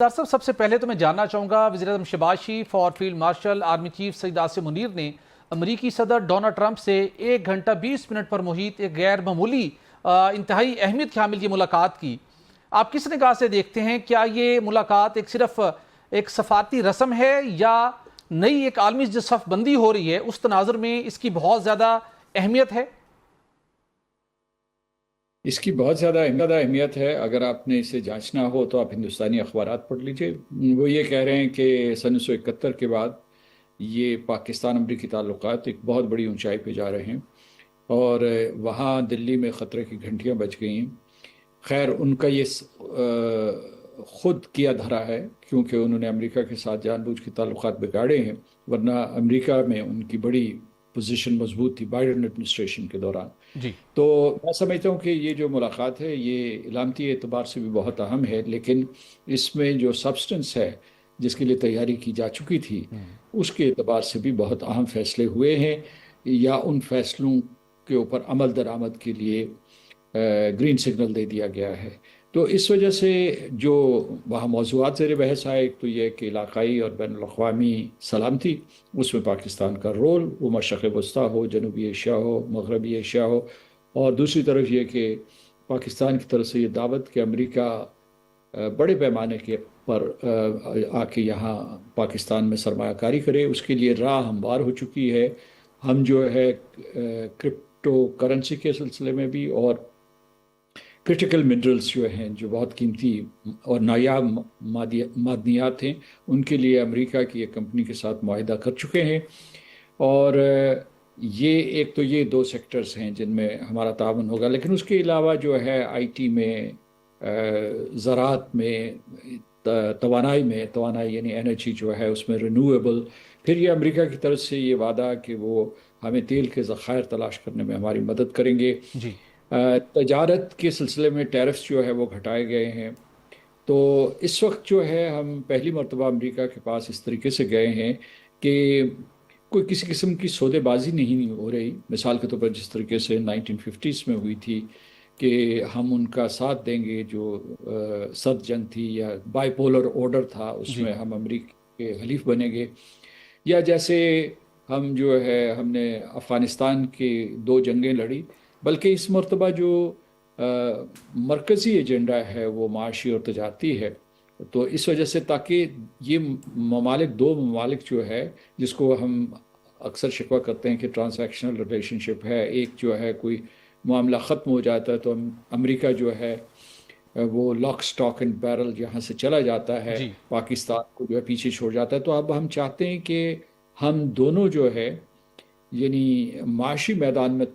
Sir साहब, सबसे पहले तो मैं जानना चाहूँगा, वज़ीर-ए-आज़म शहबाज शरीफ और field marshal army chief Saeed Asim Munir ने अमरीकी सदर डोनाल्ड ट्रंप से 1 घंटा 20 मिनट पर मुहित एक गैर मामूली इंतहाई अहमियत की हामिल ये मुलाकात की। आप किस निगाह से देखते हैं, क्या ये मुलाकात एक सिर्फ एक सफारती रस्म है या नई एक आलमी जो सफ़बंदी हो रही है उस तनाजुर में इसकी बहुत ज़्यादा अहमियत है? इसकी बहुत ज़्यादा अहमियत है। अगर आपने इसे जांचना हो तो आप हिंदुस्तानी अखबारात पढ़ लीजिए। वो ये कह रहे हैं कि सन 1971 के बाद ये पाकिस्तान अमरीकी ताल्लुकात एक बहुत बड़ी ऊंचाई पे जा रहे हैं और वहाँ दिल्ली में ख़तरे की घंटियाँ बज गई हैं। खैर, उनका ये खुद किया धरा है, क्योंकि उन्होंने अमेरिका के साथ जानबूझ के ताल्लुकात बिगाड़े हैं, वरना अमेरिका में उनकी बड़ी पोजीशन मजबूत थी बाइडेन एडमिनिस्ट्रेशन के दौरान। जी। तो मैं समझता हूँ कि ये जो मुलाकात है ये इलामती एतबार से भी बहुत अहम है, लेकिन इसमें जो सब्सटेंस है जिसके लिए तैयारी की जा चुकी थी उसके एतबार से भी बहुत अहम फैसले हुए हैं, या उन फैसलों के ऊपर अमल दरामद के लिए ग्रीन सिग्नल दे दिया गया है। तो इस वजह से जो वहाँ मौज़ूआत ज़ेर बहस आए, एक तो यह कि इलाक़ाई और बैनुल अक़वामी सलामती, उसमें पाकिस्तान का रोल, वो मशरक़ वस्ता हो, जनूबी एशिया हो, मग़रबी एशिया हो, और दूसरी तरफ ये कि पाकिस्तान की तरफ से ये दावत कि अमेरिका बड़े पैमाने के पर आके यहाँ पाकिस्तान में सरमायाकारी करे, उसके लिए राह हमवार हो चुकी है। हम जो है क्रिप्टो करेंसी के सिलसिले में भी और क्रिटिकल मिनरल्स जो हैं, जो बहुत कीमती और नायाब मादनियात हैं, उनके लिए अमेरिका की एक कंपनी के साथ मुआहिदा कर चुके हैं। और ये एक तो ये दो सेक्टर्स हैं जिनमें हमारा तावन होगा, लेकिन उसके अलावा जो है आईटी में, ज़राअत में, तवानाई यानी एनर्जी जो है उसमें रिन्यूएबल, फिर ये अमेरिका की तरफ से ये वादा कि वो हमें तेल के ज़खायर तलाश करने में हमारी मदद करेंगे। जी। तजारत के सिलसिले में टैरिफ्स जो है वो घटाए गए हैं। तो इस वक्त जो है हम पहली मरतबा अमेरिका के पास इस तरीके से गए हैं कि कोई किसी किस्म की सौदेबाजी नहीं हो रही। मिसाल के तौर पर जिस तरीके से 1950s में हुई थी कि हम उनका साथ देंगे, जो सर्द जंग थी या बाइपोलर ऑर्डर था, उसमें हम अमेरिका के हलीफ बनेंगे, या जैसे हम जो है हमने अफ़गानिस्तान की 2 जंगें लड़ी, बल्कि इस मरतबा जो मरकज़ी एजेंडा है वो माशी और तजारती है। तो इस वजह से, ताकि ये दो ममालिक जो है जिसको हम अक्सर शिकवा करते हैं कि ट्रांसैक्शनल रिलेशनशिप है, एक जो है कोई मामला ख़त्म हो जाता है तो अमेरिका जो है वो लॉक स्टॉक एंड बैरल यहाँ से चला जाता है, पाकिस्तान को जो है पीछे छोड़ जाता है। तो अब हम चाहते हैं कि हम दोनों जो है यानी माशी मैदान में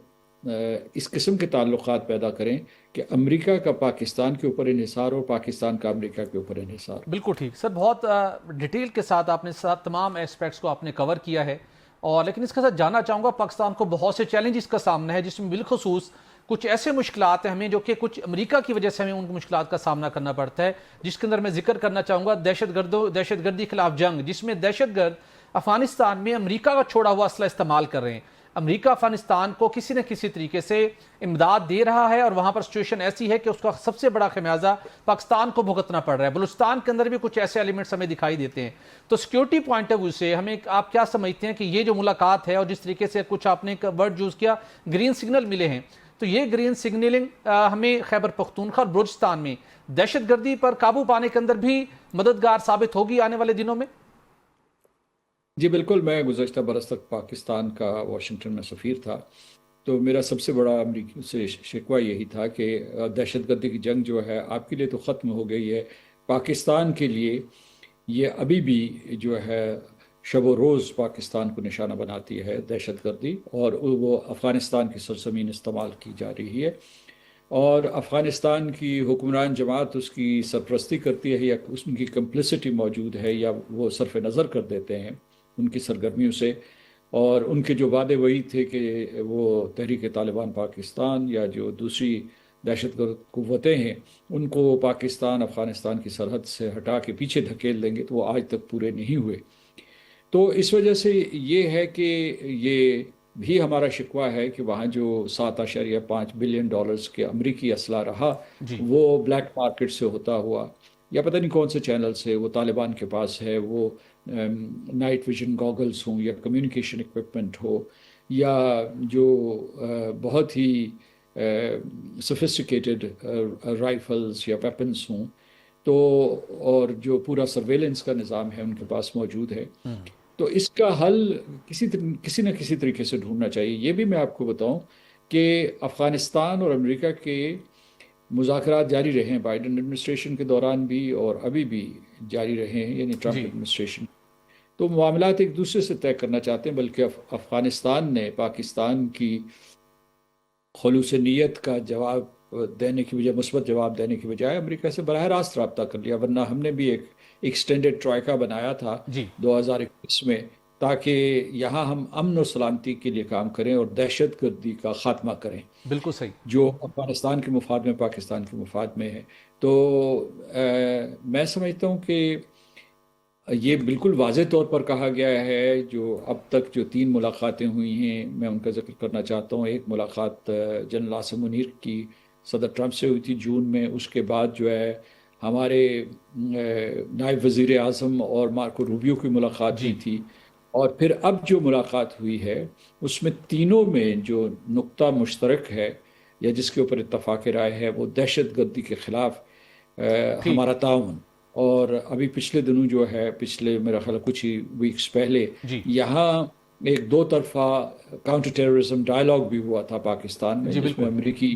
इस किस्म के ताल्लुकात पैदा करें कि अमेरिका का पाकिस्तान के ऊपर इन्हिसार और पाकिस्तान का अमेरिका के ऊपर इन्हिसार। बिल्कुल ठीक सर, बहुत डिटेल के साथ आपने तमाम एस्पेक्ट्स को आपने कवर किया है। और लेकिन इसके साथ जानना चाहूँगा, पाकिस्तान को बहुत से चैलेंजेस का सामना है, जिसमें बिलखसूस कुछ ऐसे मुश्किलात हैं हमें जो कि कुछ अमेरिका की वजह से हमें उन मुश्किलात का सामना करना पड़ता है, जिसके अंदर मैं जिक्र करना चाहूँगा दहशतगर्दी के खिलाफ जंग, जिसमें दहशतगर्द अफगानिस्तान में अमेरिका का छोड़ा हुआ असला इस्तेमाल कर रहे हैं। अमेरिका अफगानिस्तान को किसी न किसी तरीके से इमदाद दे रहा है और वहाँ पर सिचुएशन ऐसी है कि उसका सबसे बड़ा खमियाजा पाकिस्तान को भुगतना पड़ रहा है। बलूचिस्तान के अंदर भी कुछ ऐसे एलिमेंट्स हमें दिखाई देते हैं। तो सिक्योरिटी पॉइंट ऑफ व्यू से हमें आप क्या समझते हैं कि ये जो मुलाकात है और जिस तरीके से कुछ आपने वर्ड यूज़ किया, ग्रीन सिग्नल मिले हैं, तो ये ग्रीन सिग्नलिंग हमें खैबर पख्तूनख्वा और बलूचिस्तान में दहशतगर्दी पर काबू पाने के अंदर भी मददगार साबित होगी आने वाले दिनों में? जी बिल्कुल। मैं गुज़श्ता बरस तक पाकिस्तान का वाशिंगटन में सफ़ीर था, तो मेरा सबसे बड़ा अमरीकी से शिकवा यही था कि दहशतगर्दी की जंग जो है आपके लिए तो ख़त्म हो गई है, पाकिस्तान के लिए ये अभी भी जो है शब व रोज़ पाकिस्तान को निशाना बनाती है दहशतगर्दी, और वो अफ़गानिस्तान की सरजमीन इस्तेमाल की जा रही है। और अफ़गानिस्तान की हुक्मरान जमात उसकी सरपरस्ती करती है, या उनकी कम्प्लिसिटी मौजूद है, या वो सरफ नज़र कर देते हैं उनकी सरगर्मियों से। और उनके जो वादे वही थे कि वो तहरीक तालिबान पाकिस्तान या जो दूसरी दहशतगर्द कुव्वतें हैं उनको पाकिस्तान अफ़गानिस्तान की सरहद से हटा के पीछे धकेल देंगे, तो वो आज तक पूरे नहीं हुए। तो इस वजह से ये है कि ये भी हमारा शिकवा है कि वहाँ जो 7.5 बिलियन डॉलर्स के अमरीकी असला रहा वो ब्लैक मार्केट से होता हुआ یا پتہ نہیں کون سے چینلز ہے وہ طالبان کے پاس ہے، وہ نائٹ ویژن گاگلز ہوں یا کمیونیکیشن اکوپمنٹ ہو یا جو بہت ہی سفسٹیکیٹڈ رائفلز یا ویپنز ہوں، تو اور جو پورا سرویلنس کا نظام ہے ان کے پاس موجود ہے. تو اس کا حل کسی نہ کسی طریقے سے ڈھونڈنا چاہیے. یہ بھی میں آپ کو بتاؤں کہ افغانستان اور امریکہ کے مذاکرات جاری رہے ہیں بائیڈن ایڈمنسٹریشن کے دوران بھی اور ابھی بھی جاری رہے ہیں، یعنی ٹرمپ جی ایڈمنسٹریشن. تو معاملات ایک دوسرے سے طے کرنا چاہتے ہیں، بلکہ افغانستان نے پاکستان کی خلوص نیت کا جواب دینے کی بجائے، مثبت جواب دینے کی بجائے امریکہ سے براہ راست رابطہ کر لیا. ورنہ ہم نے بھی ایک ایکسٹینڈڈ ٹرائکا بنایا تھا جی 2021 میں، تاکہ یہاں ہم امن و سلامتی کے لیے کام کریں اور دہشت گردی کا خاتمہ کریں، بالکل صحیح. جو افغانستان کے مفاد میں، پاکستان کے مفاد میں ہے. تو میں سمجھتا ہوں کہ یہ بالکل واضح طور پر کہا گیا ہے. جو اب تک جو 3 ملاقاتیں ہوئی ہیں میں ان کا ذکر کرنا چاہتا ہوں. ایک ملاقات جنرل عاصم منیر کی صدر ٹرمپ سے ہوئی تھی جون میں. اس کے بعد جو ہے ہمارے نائب وزیر اعظم اور مارکو روبیو کی ملاقات جی ہوئی تھی. اور پھر اب جو ملاقات ہوئی ہے اس میں تینوں میں جو نقطہ مشترک ہے یا جس کے اوپر اتفاق رائے ہے وہ دہشت گردی کے خلاف ٹھیک. ہمارا تعاون. اور ابھی پچھلے دنوں جو ہے، پچھلے میرا خیال کچھ ہی ویکس پہلے، جی یہاں ایک 2 طرفہ کاؤنٹر ٹیررزم ڈائلاگ بھی ہوا تھا پاکستان میں، جی جس میں بالکل امریکی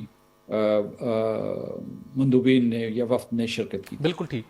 مندوبین نے یا وفد نے شرکت کی. بالکل ٹھیک.